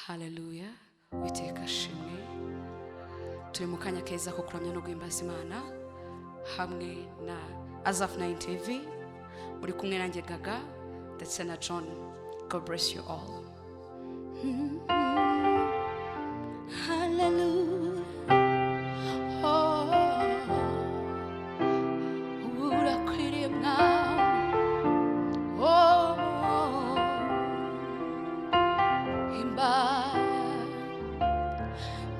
Haleluya, Uwiteka ashimwe. Turi mu kanya keza ko kuramya no guhimbaza Imana hamwe na Azaf 9 TV, muri kumwe nanjye Gaga ndetse na John. God bless you all. Hallelujah. Oh, urakwiriye Mwami. Oh, himba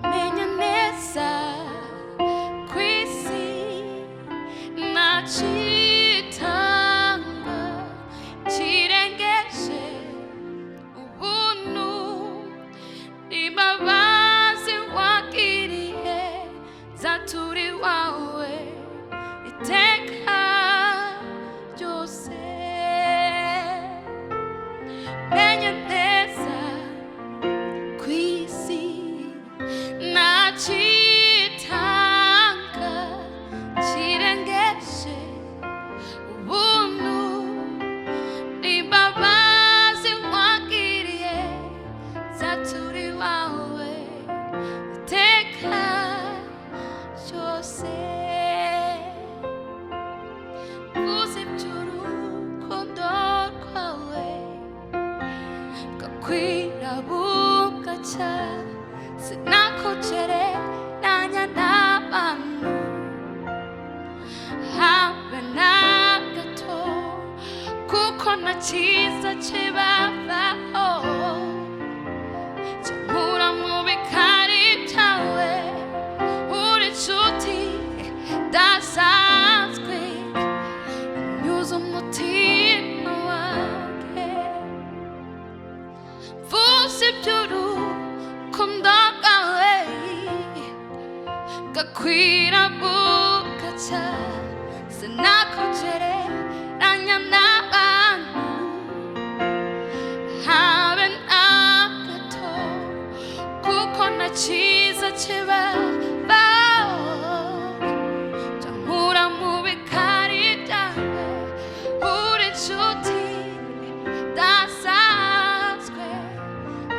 menya neza kwisi nachitanga kirengeje ubuntu imbabazi wagiriye zaturi wawe iteka ryose. Menya neza kwisi nachitanga kirengeje ubuntu imbabazi wagiriye zaturi wawe iteka ryose. Vuza iby'urukundo rwawe gakwira bugacya, sinakugereranya n'abantu habe na gato, kuko nta cyiza kibabaho cyamura mu bikari byawe. Uri inshuti idasanzwe inyuze umutima wanjye. Vuza iby'urukundo rwawe gakwira bugacya, sinakugereranya n'abantu habe na gato, kuko nta cyiza kibabaho cyamura mu bikari byawe. Uri inshuti idasanzwe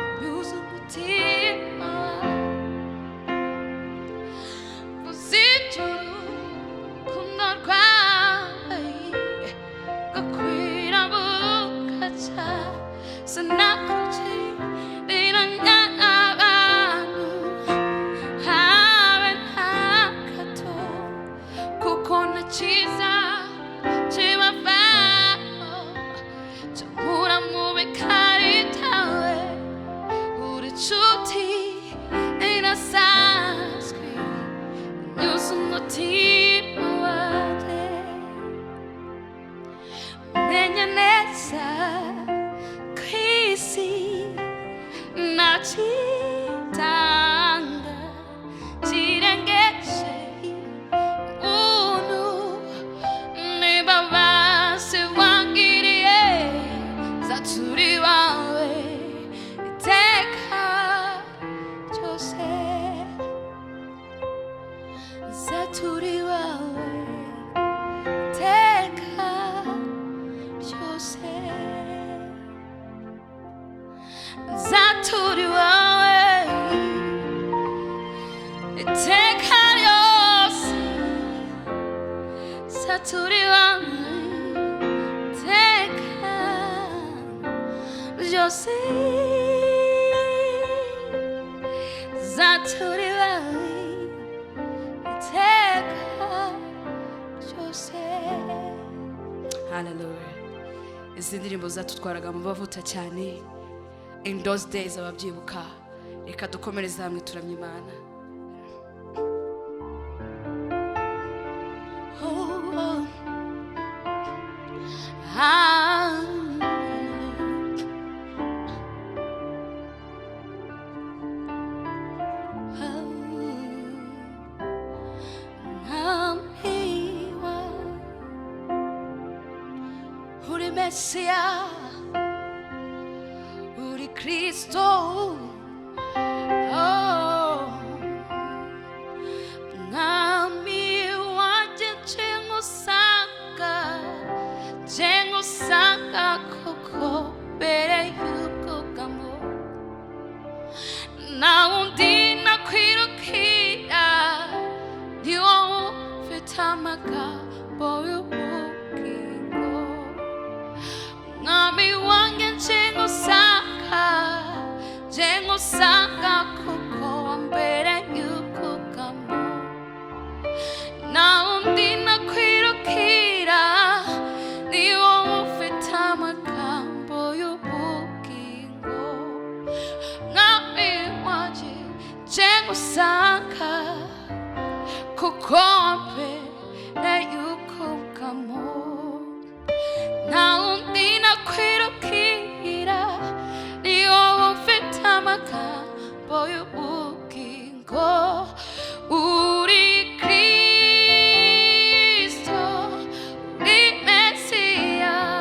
inyuze umutima wanjye. Vuza iby'urukundo rwawe gakwira bugacya, sinakugereranya n'abantu habe na gato, kuko nta cyiza kibabaho cyamura mu bikari byawe. Uri inshuti idasanzwe inyuze umutima wanjye. Menya neza kwisi nachitanga kirengeje ubuntu n'imbabazi wangiriye zaturi wawe iteka ryose. Zaturi wawe iteka ryose. Zaturi wawe iteka ryose. Zaturi wawe iteka ryose. Zaturi wawe iteka ryose. Hallelujah. Izi ndirimbo zatutwaraga mu bavuta cyane in those days, ababyibuka. Reka dukomereze hamwe turamya Imana. Oh, oh. Ah. Namiwa uri Mesia, uri Kristo. Oh, Mwami wanjye nje ngusanga koko mbere y'ubwugamo. 나온디 나퀴르키야 니오 베타마가 보여보기고 나미 왕겐 쟁오사가 코코한 베레 유코가모 나온디 나퀴르키라 니오 베타마가 보여보기고 쟁오사가 코코 앞에 내 유코가모 나온디나 퀴르키라 니오 피타마가 보여 웃긴 거 우리 그리스도 우리 메시아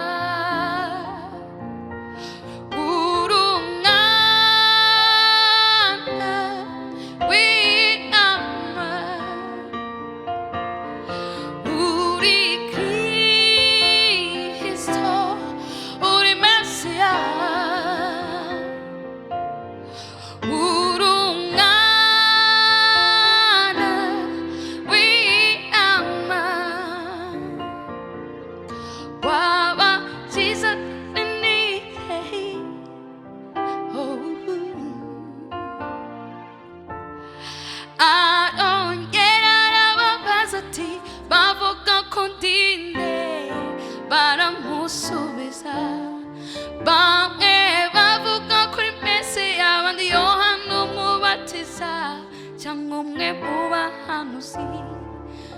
장롱에 보아하노시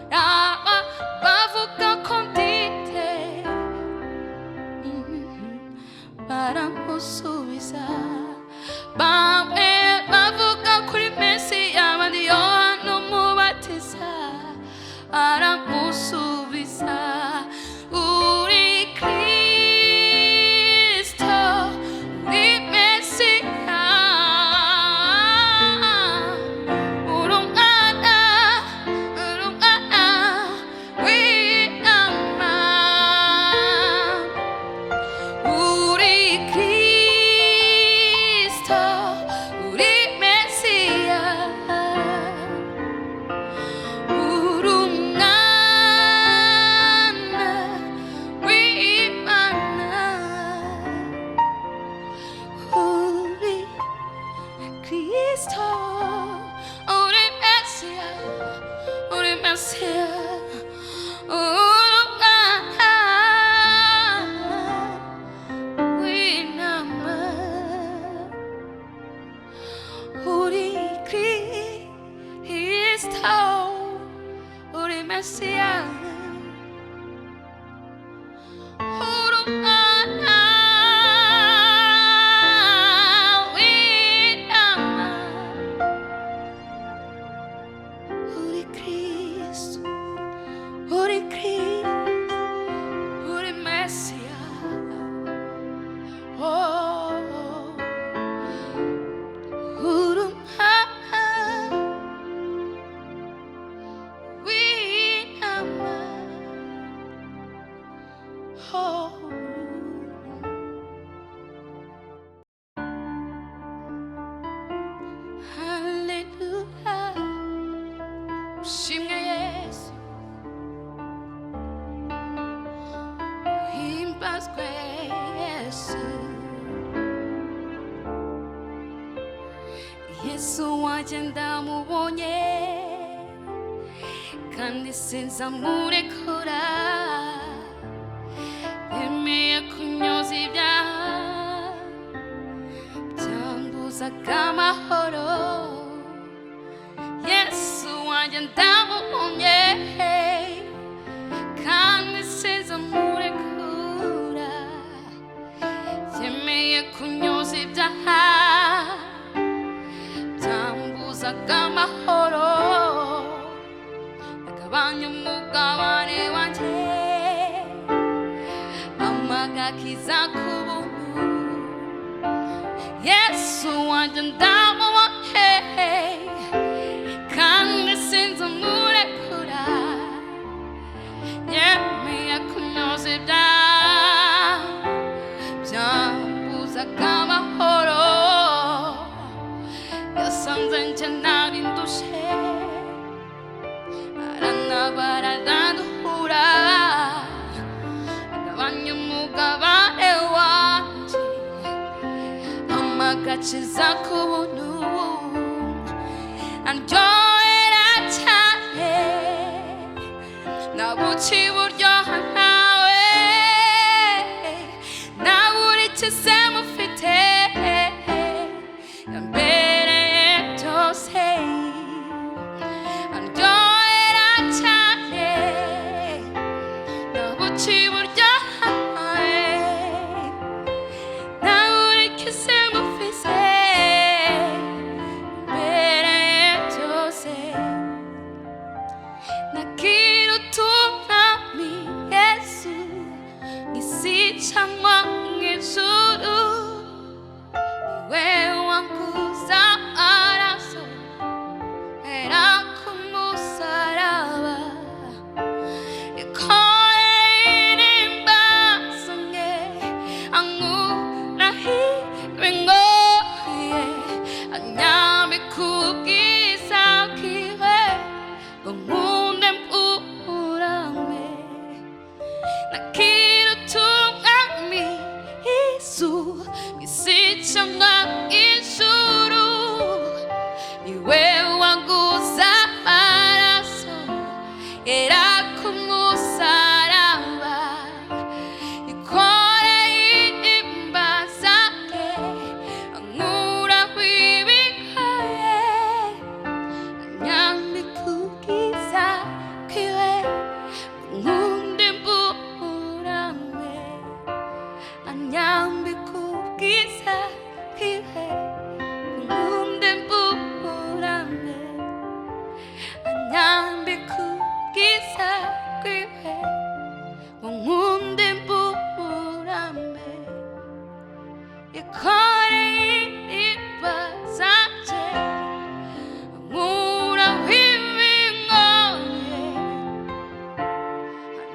라와 바보가 콘디테 바람 호수이사 밤에 바보가 쿨메시야 만디요 너무 바티사 바람 호수이사 우리 그리스도 우리 메시아 우리 메시아 우리 그리스도 우리 메시아 할렐루야 심게 예수 힘받고 예수 예수 와젠다 무보nye kandi senza amore cura mia kunyozi vya tambuza kama horo Yesu wajandamu onye kandi senza amore cura mia kunyozi vya tambuza kama horo nakabanya mugabane wanje kiza kubuntu Yesu wajandamu onye kandi senza amore cura yemeye kunyoza byambuza amahoro Yesu agakiza k'ubuntu andyohera cyane nabuca iburyoha ntawe nabura ikize mufite yambereye byose andyohera cyane nabuca iburyoha ntawe nabura ikize mufite yambereye byose nakira utunami Yesu ngisi cyangwa mw'ijuru niwe wanguza amaraso era ku musaraba ikoreye imbazo nke ankuraho ibingoye anyambika ubwiza bwiwe ngo nkunde mburame nakira utunami Yesu ngisi cyangwa ijuru niwe wanguza amaraso era ku musaraba ikoreye imbazo nke ankuraho ibingoye anyambika ubwiza bwiwe nkunde mburame anyambika ubwiza bwiwe nkunde mburame anyambika ubwiza bwiwe nkunde mburame ikoreye imbazo nke ankuraho ibingoye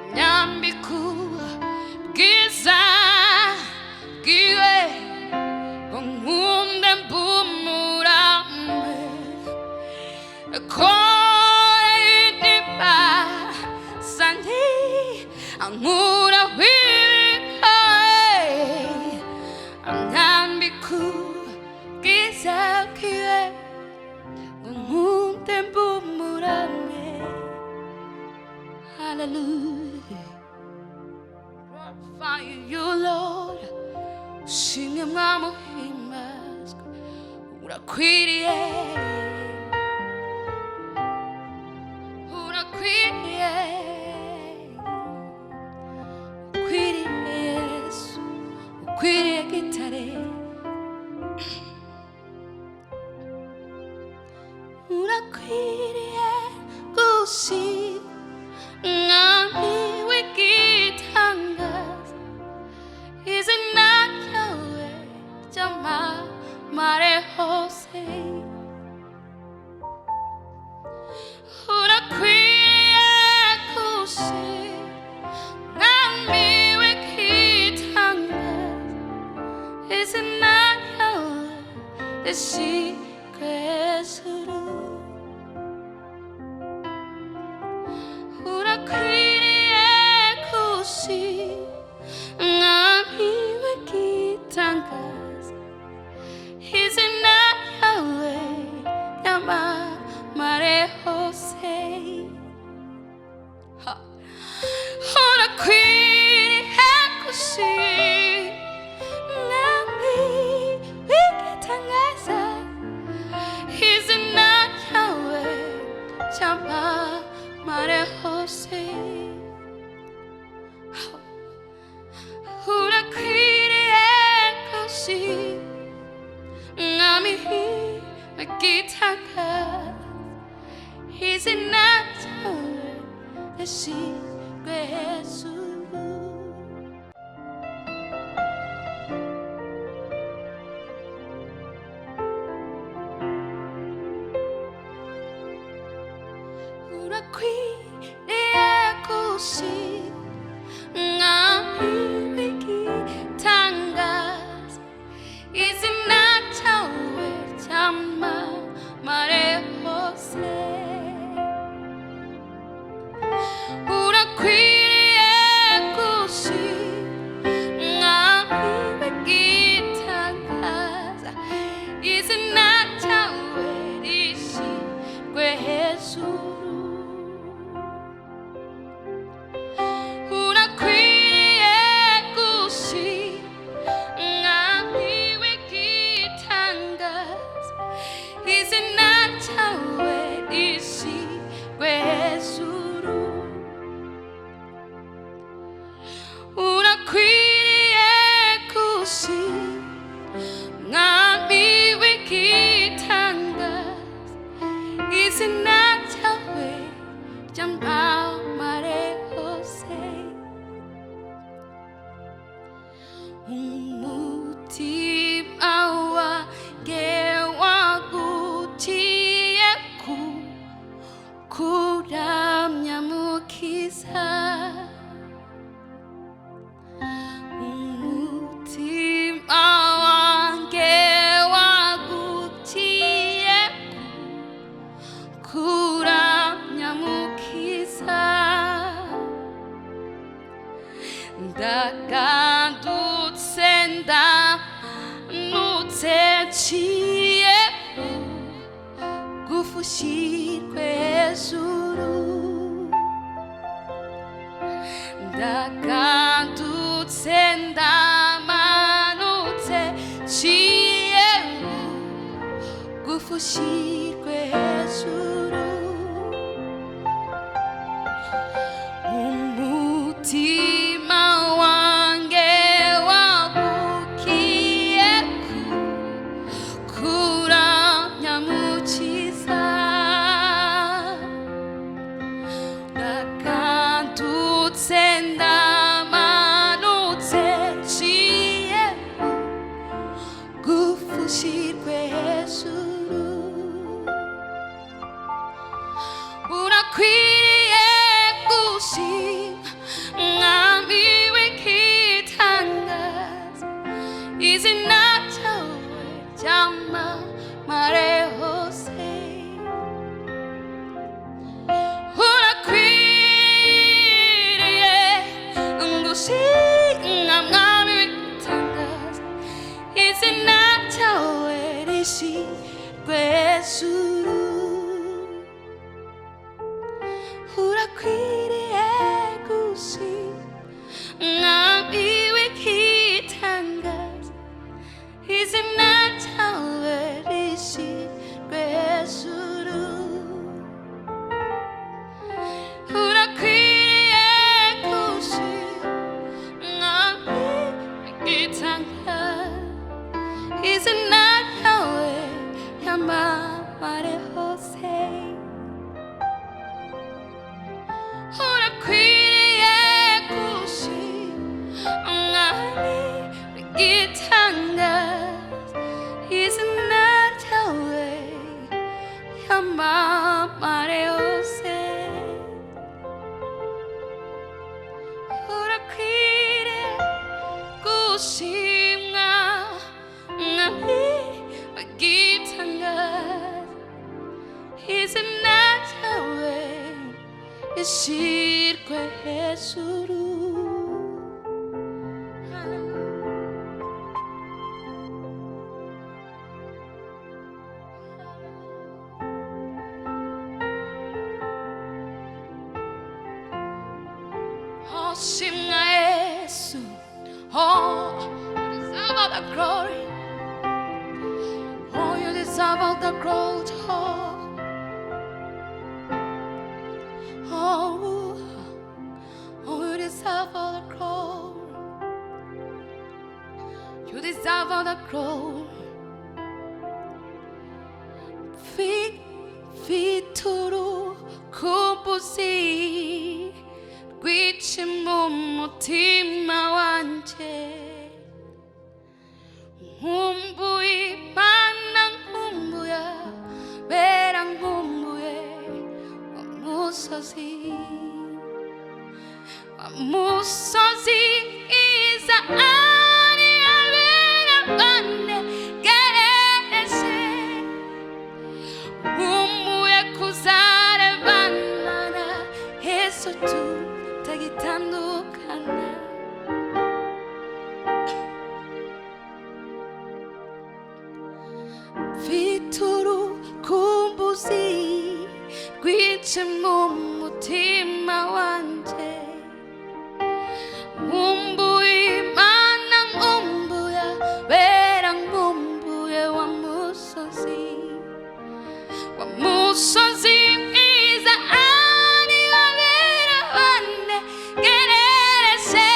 anyambika ubwiza bwiwe ngo nkunde mburame ikoreye imbazo nke ankuraho ibingoye anyambika ubwiza bwiwe ngo nkunde mburame. Hallelujah. Glorify you, Lord. Ushimwe mwamuhimbazwa urakwiriye urakwiriye ukwiriye Yesu ukwiriye gitare urakwiriye gushimwa mwami w'igitangaza izina ryawe ryamamare hose urakwiriye gushimwa mwami w'igitangaza izina ryawe rishimwe hejuru urakwiriye gushimwa mwami w'igitangaza izina ryawe ryamamare hose urakwiriye gushimwa mwami w'igitangaza izina ryawe ryamamare hose urakwiriye gushimwa mwami w'igitangaza izina ryawe rishimwe hejuru urakwiriye gushimwa mwami w'igitangaza izina ryawe ryamamare hose urakwiriye gushimwa mwami w'igitangaza ciye bugufushirwe hejuru ndagandutse ndamanutse ciye bugufushirwe hejuru umutima wanjye wagukiye kuramya mukiza ndagandutse ndamanutse ciye bugufushirwe hejuru urakwiriye gushimwa mwami w'igitangaza izina ryawe ryamamare hose urakwiriye gushimwa mwami w'igitangaza izina ryawe rishirwe hejuru urakwiriye gushimwa mwami w'igitangaza izina ryawe rishirwe hejuru urakwiriye gushimwa mwami w'igitangaza izina ryawe ryamamare hose urakwiriye gushimwa mwami w'igitangaza izina ryawe ryamamare hose urakwiriye gushimwa mwami w'igitangaza izina ryawe rishirwe hejuru oh shimwa Yesu oh you deserve all the glory oh you deserve all the glory oh you deserve all the glory you deserve all the glory vituru kubusi rwici mu mutima wanje nkumbuye Imana nkumbuye bera nkumbuye umusozi iza ari abera bane gerese nkumbuye kuzarebana na Yesu tutagitandukana vituru kumbuzi rwici mu mutima wanje nkumbuye Imana nkumbuye bera nkumbuye wa musozi mwiza ari abera bane gerese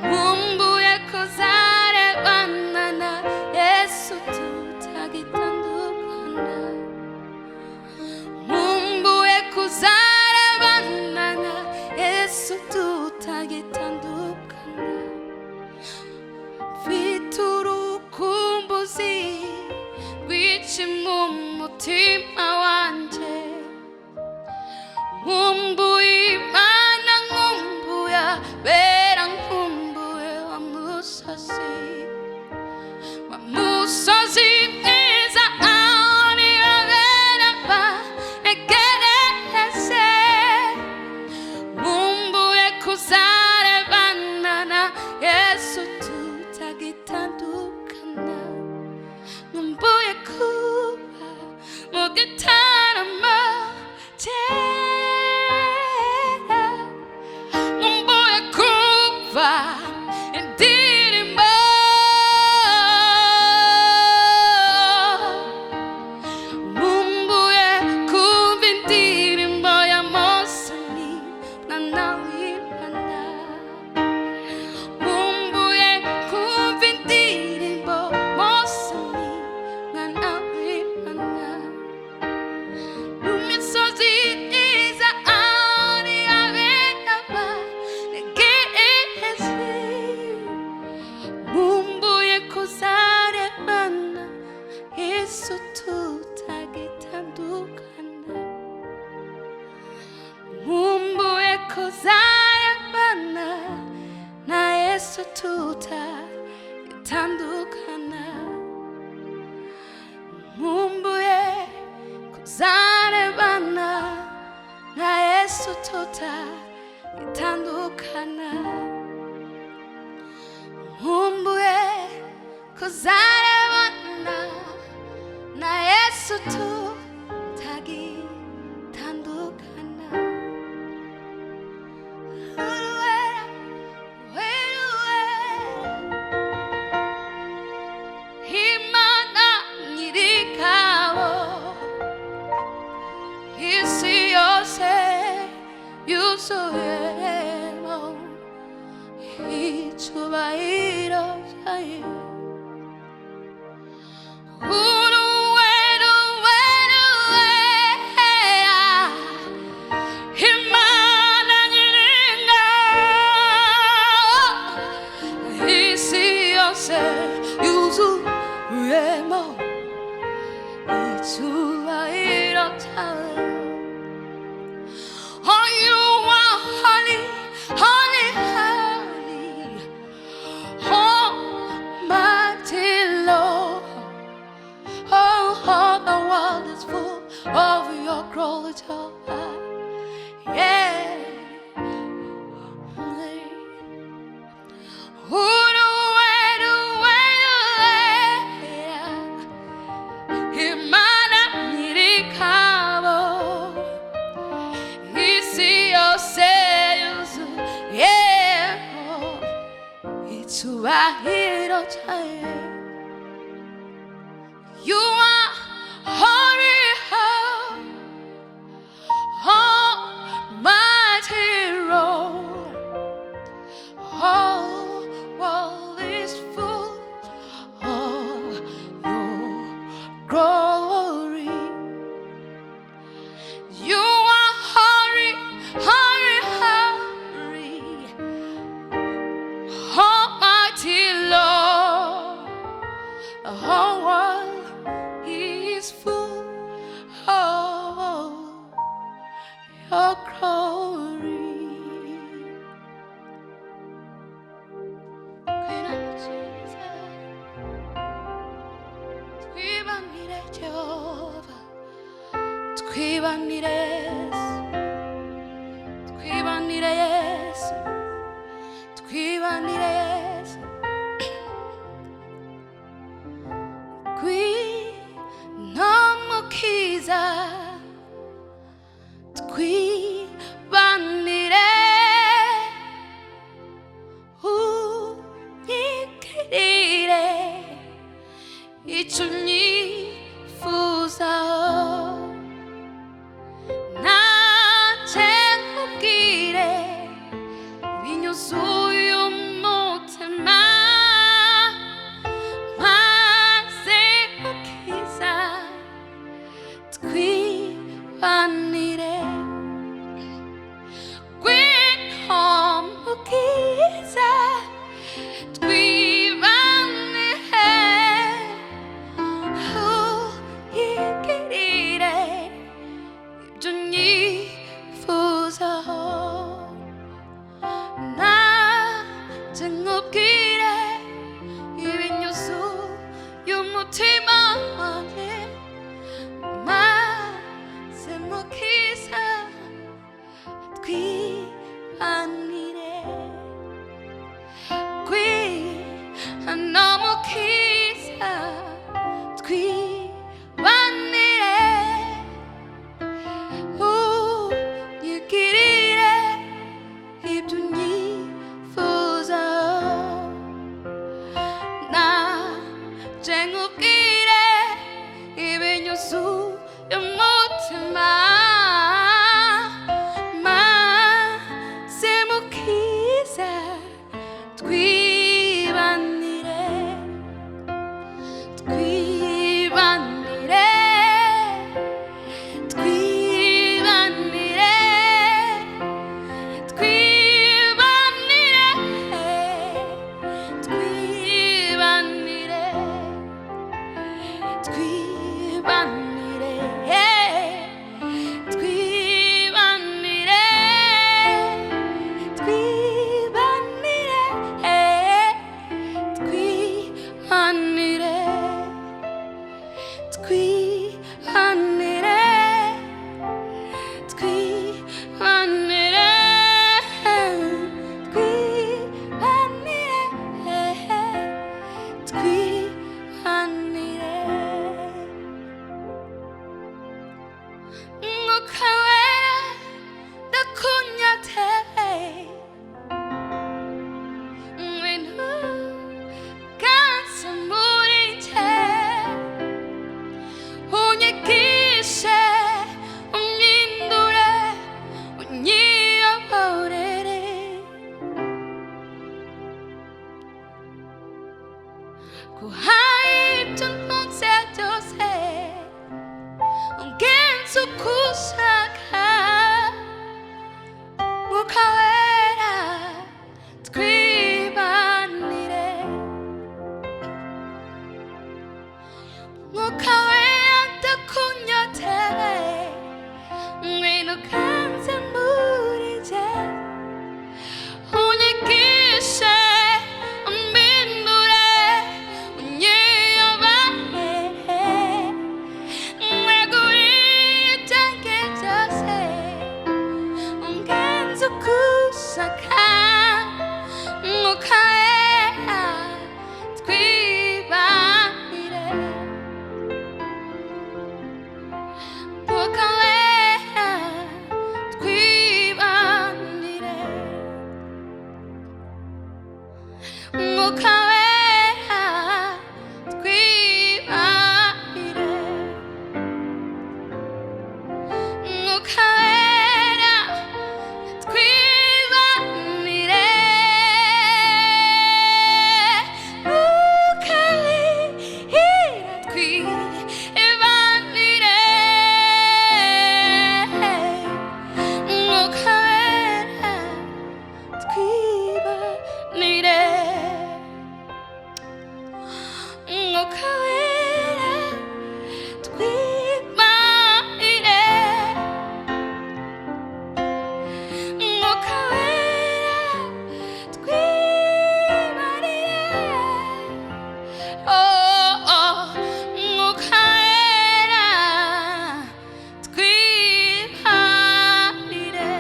nkumbuye kuzarebana na Yesu tutagitandukana nkumbuye kuzarebana itandukana nkumbuye kuzarebana na Yesu itandukana nkumbuye kuzarebana na Yesu itandukana Imana nyir'ingabo isi yose yuzuyemo icyubahiro cyayo Imana nyir'ingabo isi yose yuzuyemo icyubahiro cyayo Oh, you are holy, holy, holy, Almighty Lord. Oh, the world is full of your glory, Jehovah. Yeah. Imana nyir'ingabo isi yose yuzuyemo icyubahiro cyayo You are holy, Almighty Lord. Oh, world is full of your glory. You are holy, holy, holy, Almighty Lord. The whole world is full of your glory. Queen of Jesus, twibanire Jehova, twibanire Yesu, twibanire Yesu. Ngwino mukiza twibanire unyigirire icyo unyifuzaho nanjye nkubwire binyuzuye umutima maze ukiza twibanire ngwino mukiza twibanire unyigirire ibyo unyifuzaho nanjye nkubwire ibinyuzuye umutima wanjye maze mukiza twibanire ngwino mukiza twibanire unyigirire ibyo unyifuzaho nanjye nkubwire ibinyuzuye umutima maze mukiza twibanire twibanire twibanire twibanire twibanire twibanire kuhaibton konsetose ungenzu kusaka mukawera twibanire mukawera ndakunyotewe ngwino kanze murije unyigishe umbindure unyiyobore mwegurite byose ungenze ukusaka mukawera twibanire mukawera twibanire mukawera twibanire mukawera twibanire mukawera twibanire mukawera twibanire mukawera twibanire mukawera twibanire oh mukawera twibanire.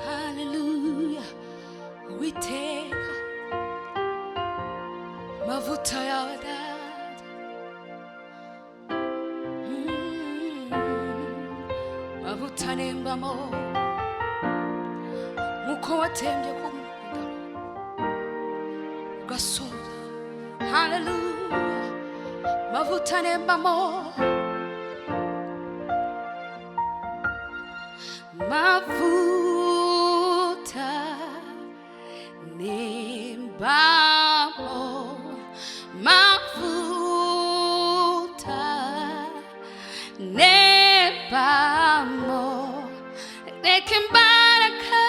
Hallelujah, Uwiteka mavuta yawe data mavuta nembamo nkuko watembye ku mugaragaro ugasoza. Hallelujah, mavuta nembamo mavuta nembamo mavuta nembamo reka imbaraga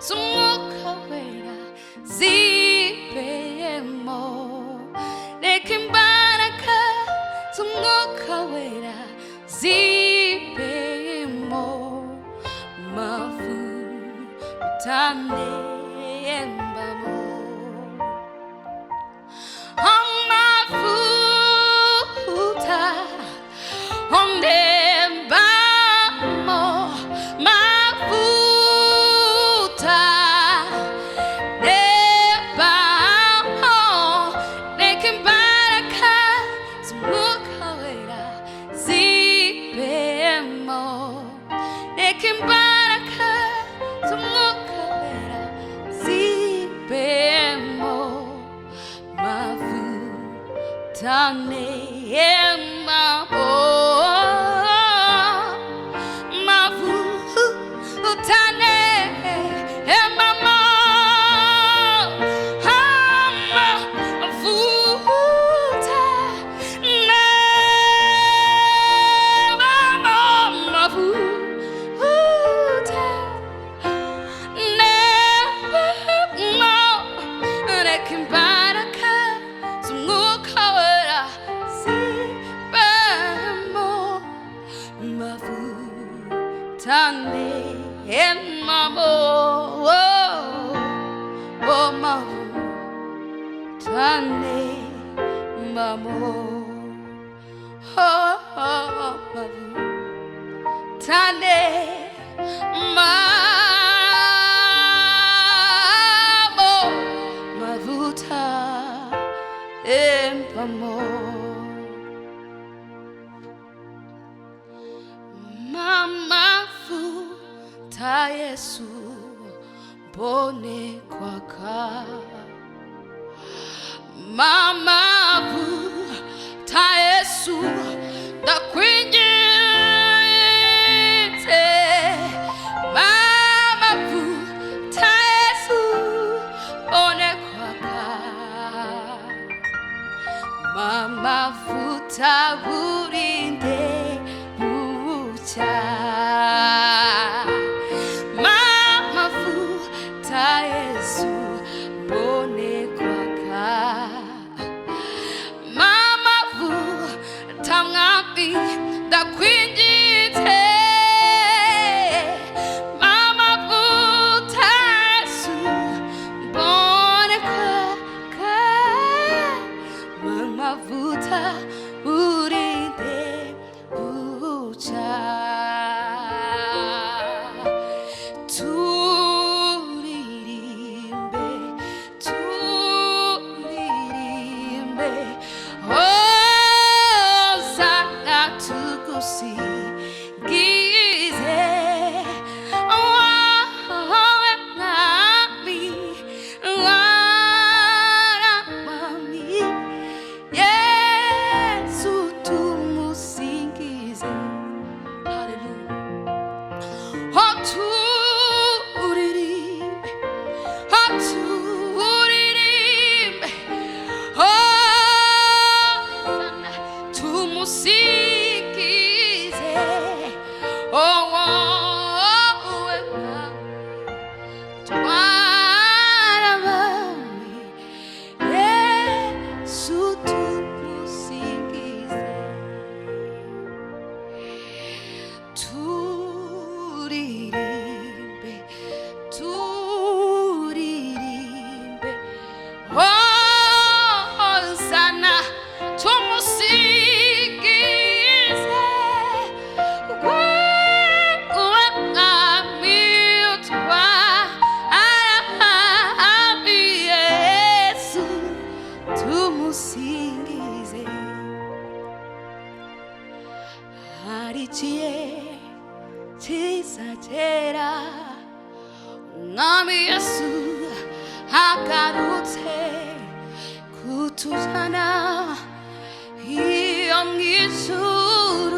z'umwuka wera zibemo reka imbaraga z'umwuka wera zibemo mavuta nembamo amavuta nembamo mavuta nembamo reka imbaraga z'umwuka wera zibemo reka imbaraga z'umwuka wera zibemo mavuta nembamo mavuta nembamo mavuta nembamo mavuta nembamo reka imbaraga z'umwuka wera zibemo mavuta nembamo mavuta nembamo mavuta nembamo mavuta nembamo mamavuta Yesu mbone kwaka mamavuta Yesu ndakwinginze mamavuta Yesu 부린데 부자 마마부타 예수 보내과가 마마부타 ngapi da quindite 마마부타 예수 보내과가 마마부타 우리대 부자 두리림배 두리림배 오사가 두고시 기세 와나미 와라마미 예수 두무싱기세 할렐루야 두리림배 두리림배 오사나 두무싱기세 와라마미 예수 두무싱기세 두리림배 두리림배 오사나 두무싱기세 와라마미 와라마미 예수 두무싱기세 아리지에 지사제라 나미 예수 아까루테 구투잖아 이영이수루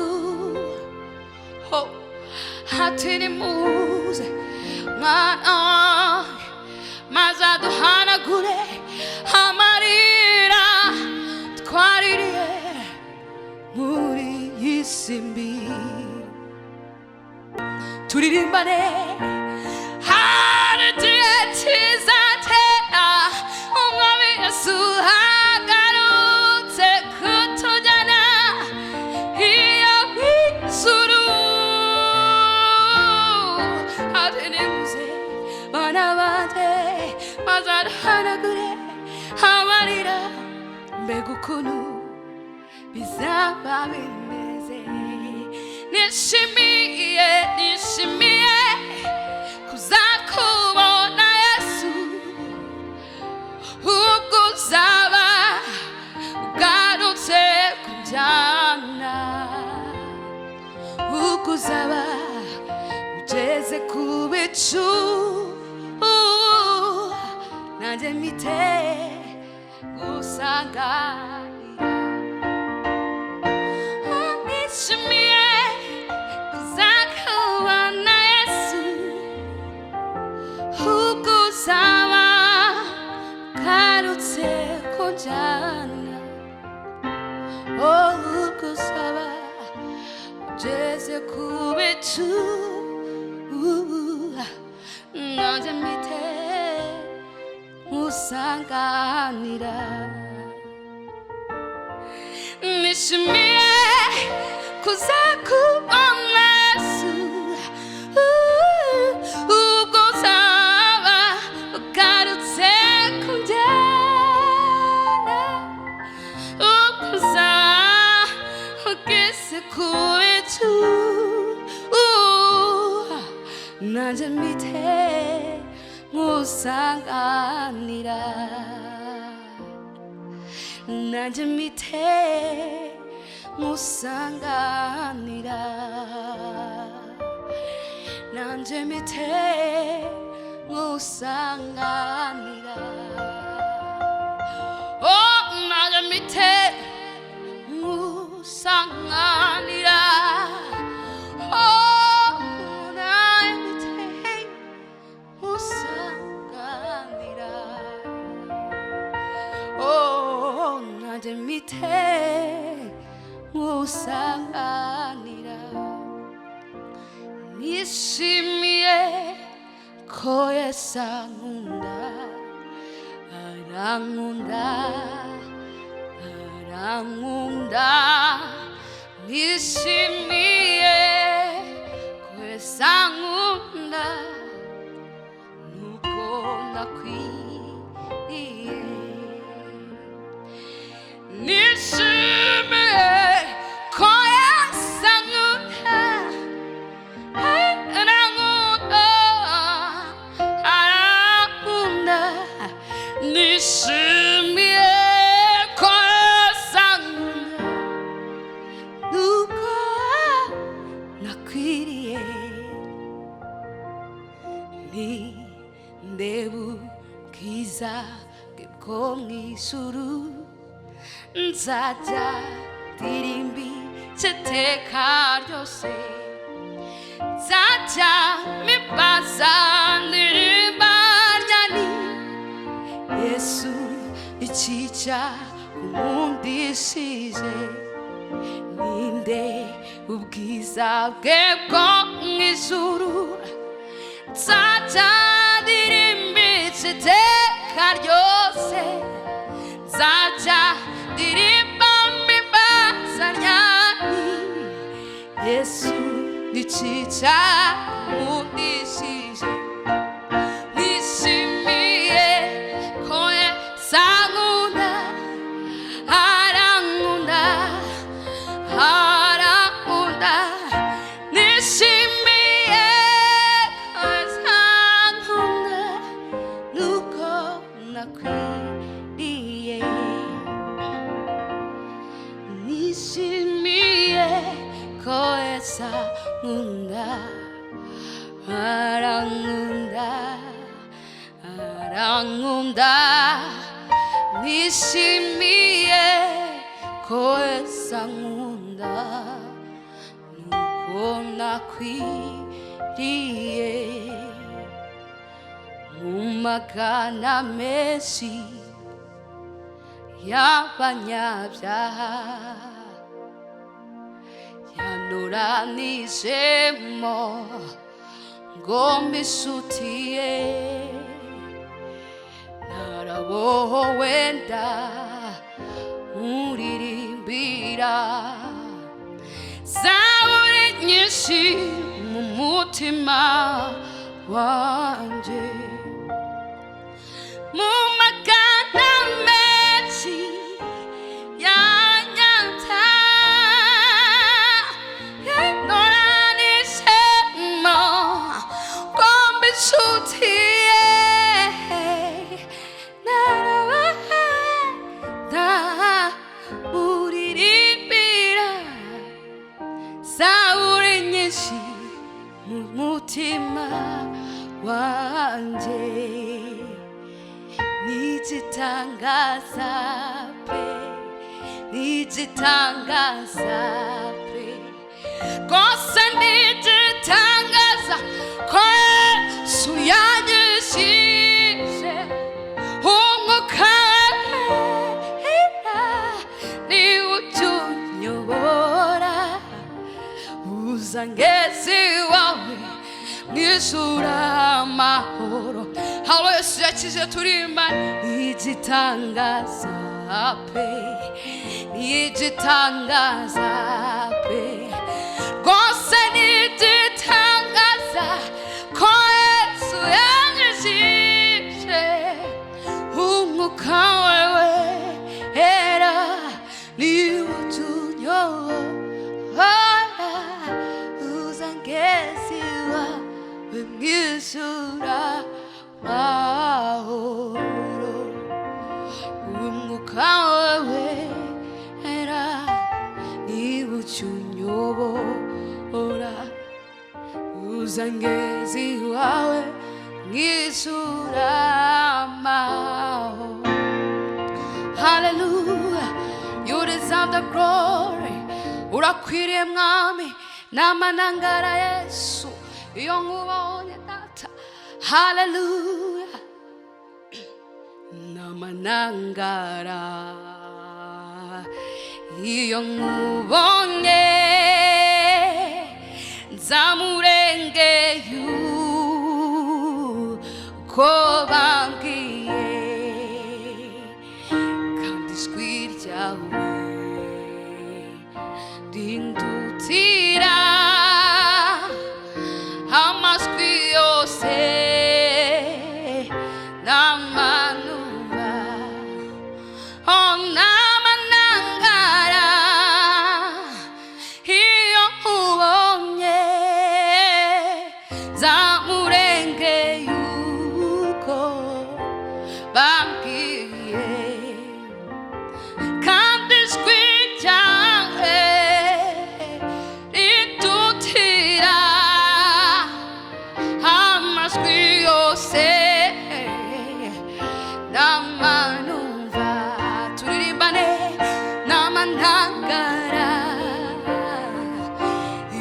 하트니 무세 나나 맞아도 하나 그래 하마리라 과리리에 물이 있음비 두리림반에 하늘지에 치사테라 옹암이 예수 아가루테 그토잖아 이영이수루 하드니 무세 바나바데 맞아도 하나 그래 하마리라 메구쿠누 비사바비메세 니시미에 니시미에 kuzakuona Yesu ukuzaba ugarutse kunjyana ukuzaba ugeze ku bicu nanjye mpite gusanganira nishimiye kuzakubona Yesu ukuzaba ugarutse kunjyana ukuzaba ugeze ku bicu nanjye mpite gusanganira nishimiye kuzakubona Yesu ukuzaba ugarutse kunjyana ukuzaba ugeze ku bicu nanjye mpite gusanganira nanjye mpite gusanganira nanjye mpite gusanganira oh nanjye mpite gusanganira oh nanjye mpite gusanganira oh nanjye mpite musanganira nishimiye ko Yesu ankunda arankunda arankunda nishimiye ko Yesu ankunda nuko nakwiriye nishimiye ko Yesu ankunda arankunda arankunda nishimiye ko Yesu ankunda nuko nakwiriye ni ndebu bwiza bwe bwo mw'ijuru nzajya ndirimba iteka ryose nzajya mpibaza ndirimba nyani Yesu ikica kumundishije ninde ubwiza bwe bwo mw'ijuru nzajya ndirimba iteka ryose nzajya ndirimba mpibaza nyani Yesu ikica kumundishije nishimiye ko Yesu ankunda arankunda arankunda nishimiye ko Yesu ankunda nuko nakwiriye nishimiye ko Yesu ankunda arankunda arankunda nishimiye ko Yesu ankunda nuko nakwiriye mu magana menshi y'abanyabyaha yanuranijemo ngo mbisutiye narabohowe ndamuririmbira zaburi nyinshi mu mutima wanje mu magana menshi mutima wanje nijitangaza pe nijitangaza pe kosa nijitangaza ko Yesu yanyishije umwuka ni utunyobora uzangezi wawe mw'ijuru amahoro aho Yesu yakije turimba nijitangaza pe nijitangaza pe rwose nijitangaza ko Yesu yanyishije umwuka wewe era ni utunyobora uzangezi wawe mw'ijuru amahoro umwuka wewe era ni utunyobora uzangezi wawe mw'ijuru amahoro. Hallelujah, you deserve the glory. Urakwiriye mwami n'amanangara Yesu iyo nkubonye data. Hallelujah, n'amanangara iyo nkubonye nzamurengeye uko bambwiye kandi ijwi ryawe rindutira amajwi yose n'amanuba n'amanangara iyo nkubonye nzamurengeye uko bambwiye kandi ijwi ryawe rindutira amajwi yose n'amanumva turirimbane n'amanangara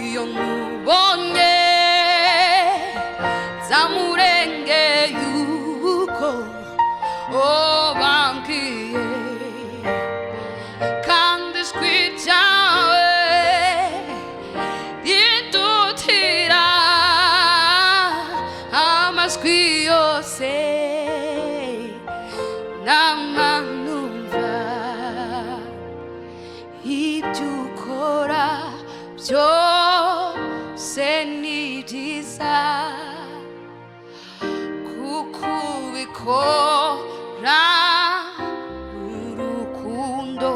iyo nkubonye nzamurengeye uko bambwiye kandi ijwi ryawe rindutira amajwi yose n'amanumva ibyo ukora byose ni byiza kuko ubikora urukundo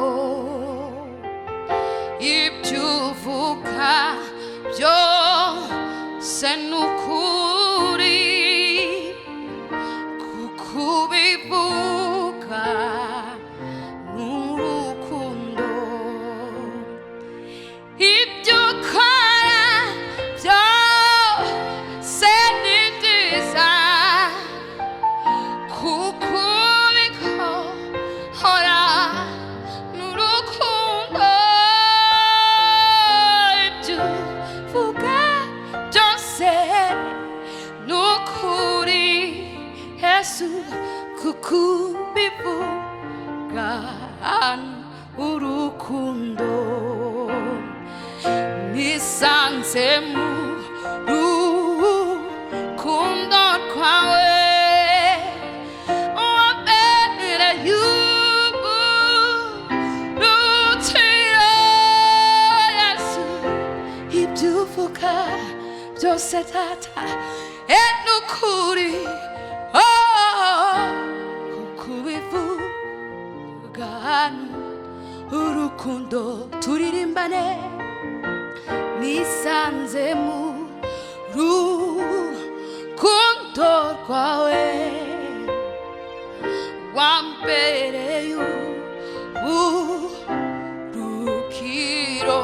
ibyo uvuga byose ni ukuri kuko ubivuga n'urukundo ibyo ukora byose ni byiza kuko ubikora n'urukundo ibyo uvuga byose ni ukuri Yesu kuko ubivuga urukundo nisanze mu rukundo rwawe wambereye urutiro Yesu ibyo uvuga byose data ni ukuri kuko ubivuga urukundo turirimbane nisanze mu rukundo rwawe wambereye urukiro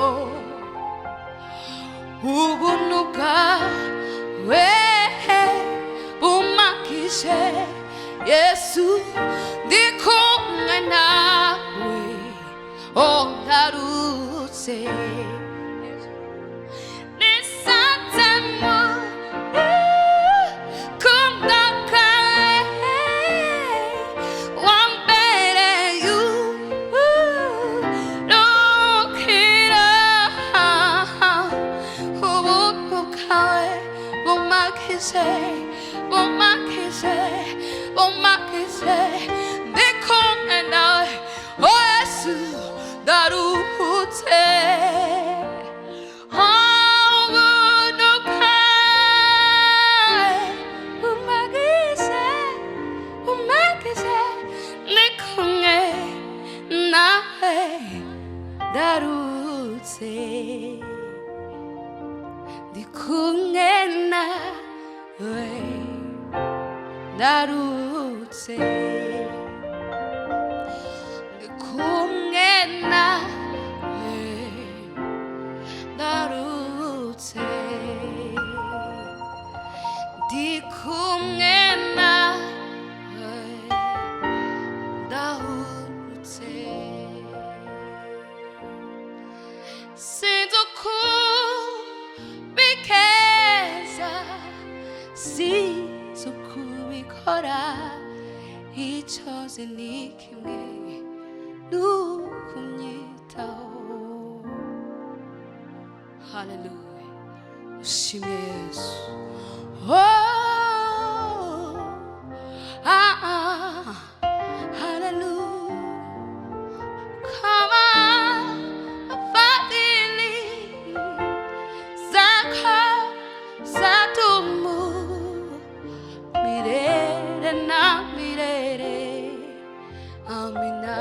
ubuntu bwawe bumakije Yesu ndi kumwe nawe ngarutse nisanze mu rukundo rwawe wambereye urukiro ubuntu bwawe bumakije ndi kumwe nawe Yesu ndaruhutse ubuntu bwawe bumakije ndi kumwe nawe ndaruhutse ndi kumwe nawe ndarutse ndi kumwe nawe ndarutse ndi kumwe nawe ndarutse sinzi uko bikeza sinzi uko ubikora icyoze ni kimwe n'ukunyita unyitaho. Hallelujah. Ushimwe Yesu. Hallelujah. Kama fadhili zako zadumu milele na milele. Amina.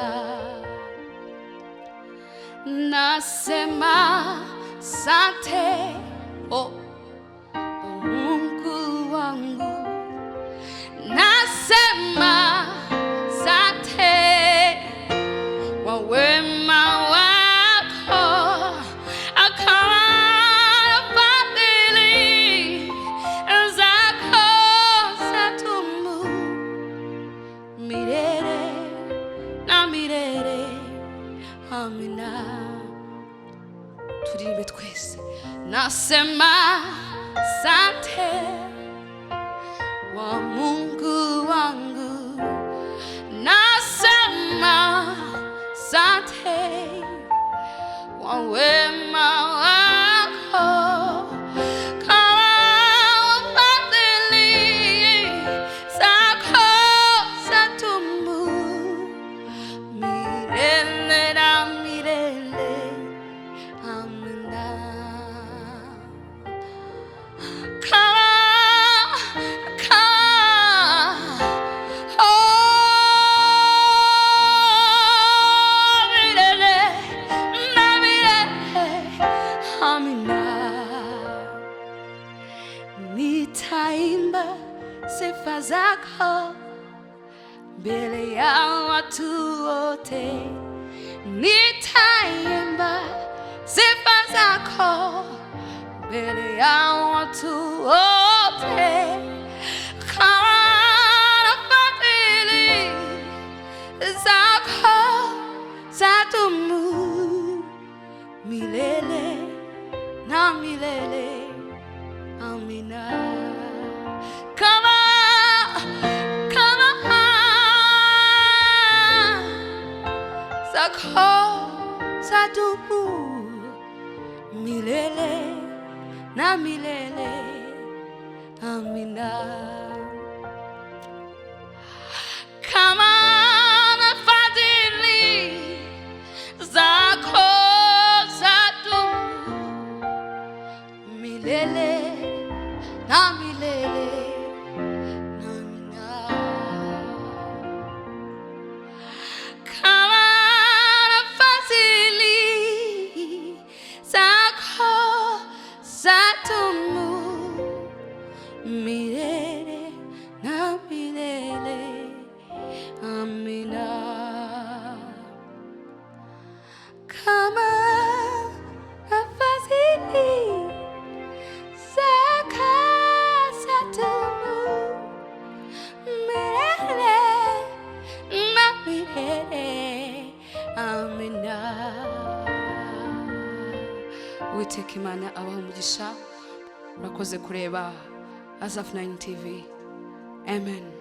Nasema asante, oh Mungu wangu. Nasema asante kwa wema wako, akana fadhili zako zadumu milele na milele. Amina. Turirimbe twese. Nasema asante wa Mungu wangu. Nasema asante wa wema wako, kama fadhili zako zadumu milele na milele. Amina. Nitaimba sifa zako mbele ya watu wote. Nitaimba sifa zako mbele ya watu wote, kama fadhili zako zadumu milele na milele. Amina. Kama zako zadumu milele na milele. Amina. Kama fadhili zako zadumu milele na milele. Amina. Kama fadhili zako zadumu milele na milele. Amina. Kama fadhili zako zadumu milele na milele. Amina. Uwiteka Imana abaha umugisha. Urakoze kureba Azaf 9 TV. Amen.